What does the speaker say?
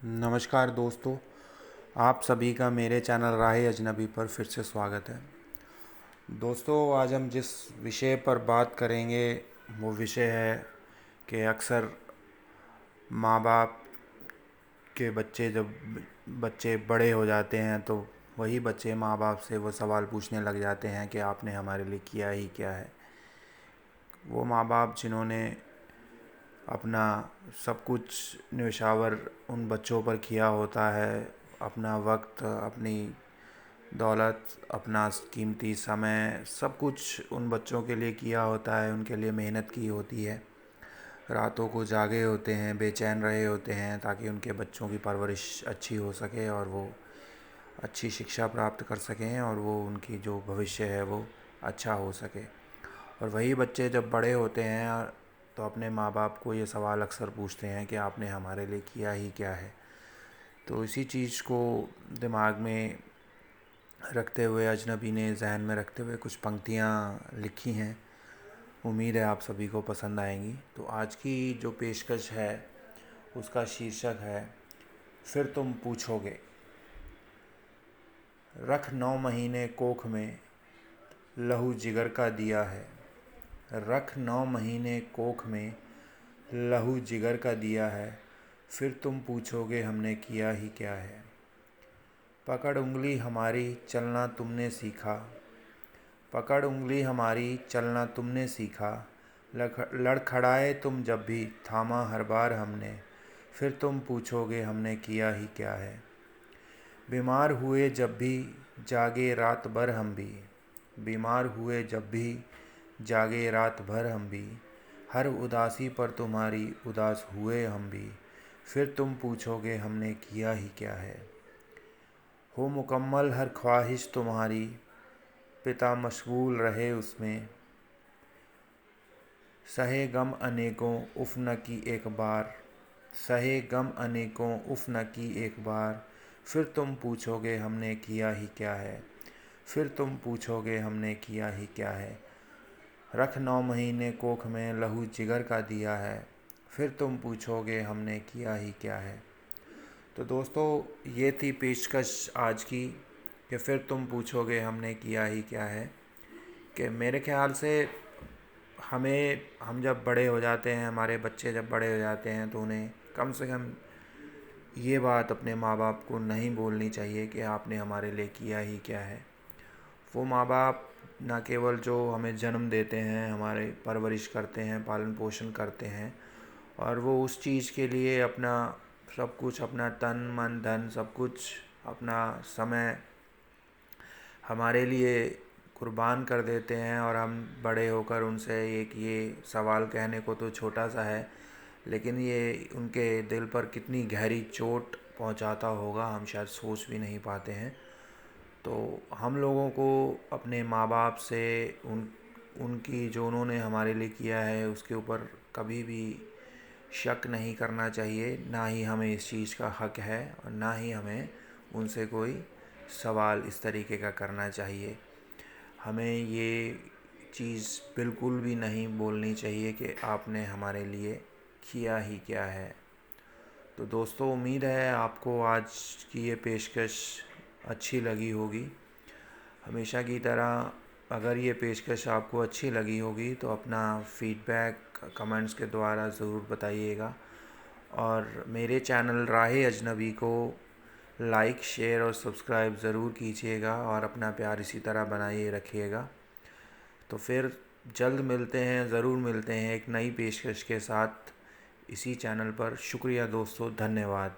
नमस्कार दोस्तों, आप सभी का मेरे चैनल राहे अजनबी पर फिर से स्वागत है। दोस्तों, आज हम जिस विषय पर बात करेंगे वो विषय है कि अक्सर माँ बाप के बच्चे जब बच्चे बड़े हो जाते हैं तो वही बच्चे माँ बाप से वो सवाल पूछने लग जाते हैं कि आपने हमारे लिए किया ही क्या है। वो माँ बाप जिन्होंने अपना सब कुछ न्योछावर उन बच्चों पर किया होता है, अपना वक्त, अपनी दौलत, अपना कीमती समय, सब कुछ उन बच्चों के लिए किया होता है, उनके लिए मेहनत की होती है। रातों को जागे होते हैं, बेचैन रहे होते हैं ताकि उनके बच्चों की परवरिश अच्छी हो सके और वो अच्छी शिक्षा प्राप्त कर सकें और वो उनकी जो भविष्य है वो अच्छा हो सके। और वही बच्चे जब बड़े होते हैं तो अपने माँ बाप को ये सवाल अक्सर पूछते हैं कि आपने हमारे लिए किया ही क्या है। तो इसी चीज़ को दिमाग में रखते हुए अजनबी ने जहन में रखते हुए कुछ पंक्तियाँ लिखी हैं। उम्मीद है आप सभी को पसंद आएंगी। तो आज की जो पेशकश है उसका शीर्षक है, फिर तुम पूछोगे। रख 9 महीने कोख में, लहू जिगर का दिया है। रख 9 महीने कोख में, लहू जिगर का दिया है। फिर तुम पूछोगे हमने किया ही क्या है। पकड़ उंगली हमारी चलना तुमने सीखा। पकड़ उंगली हमारी चलना तुमने सीखा। लड़खड़ाए तुम जब भी थामा हर बार हमने। फिर तुम पूछोगे हमने किया ही क्या है। बीमार हुए जब भी जागे रात भर हम भी। बीमार हुए जब भी जागे रात भर हम भी। हर उदासी पर तुम्हारी उदास हुए हम भी। फिर तुम पूछोगे हमने किया ही क्या है। हो मुकम्मल हर ख्वाहिश तुम्हारी, पिता मशगूल रहे उसमें। सहे गम अनेकों उफ़ न की एक बार। सहे गम अनेकों उफ़ न की एक बार। फिर तुम पूछोगे हमने किया ही क्या है। फिर तुम पूछोगे हमने किया ही क्या है। रख 9 महीने कोख में, लहू जिगर का दिया है। फिर तुम पूछोगे हमने किया ही क्या है। तो दोस्तों, ये थी पेशकश आज की कि फिर तुम पूछोगे हमने किया ही क्या है। कि मेरे ख़्याल से हम जब बड़े हो जाते हैं, हमारे बच्चे जब बड़े हो जाते हैं तो उन्हें कम से कम ये बात अपने माँ बाप को नहीं बोलनी चाहिए कि आपने हमारे लिए किया ही क्या है। वो माँ बाप ना केवल जो हमें जन्म देते हैं, हमारे परवरिश करते हैं, पालन पोषण करते हैं, और वो उस चीज़ के लिए अपना सब कुछ, अपना तन मन धन सब कुछ, अपना समय हमारे लिए कुर्बान कर देते हैं। और हम बड़े होकर उनसे एक ये सवाल कहने को तो छोटा सा है, लेकिन ये उनके दिल पर कितनी गहरी चोट पहुंचाता होगा हम शायद सोच भी नहीं पाते हैं। तो हम लोगों को अपने माँ बाप से उनकी जो उन्होंने हमारे लिए किया है उसके ऊपर कभी भी शक नहीं करना चाहिए। ना ही हमें इस चीज़ का हक है और ना ही हमें उनसे कोई सवाल इस तरीके का करना चाहिए। हमें ये चीज़ बिल्कुल भी नहीं बोलनी चाहिए कि आपने हमारे लिए किया ही क्या है। तो दोस्तों, उम्मीद है आपको आज की ये पेशकश अच्छी लगी होगी। हमेशा की तरह अगर ये पेशकश आपको अच्छी लगी होगी तो अपना फ़ीडबैक कमेंट्स के द्वारा ज़रूर बताइएगा। और मेरे चैनल राहे अजनबी को लाइक, शेयर और सब्सक्राइब ज़रूर कीजिएगा और अपना प्यार इसी तरह बनाए रखिएगा। तो फिर जल्द मिलते हैं, ज़रूर मिलते हैं एक नई पेशकश के साथ इसी चैनल पर। शुक्रिया दोस्तों, धन्यवाद।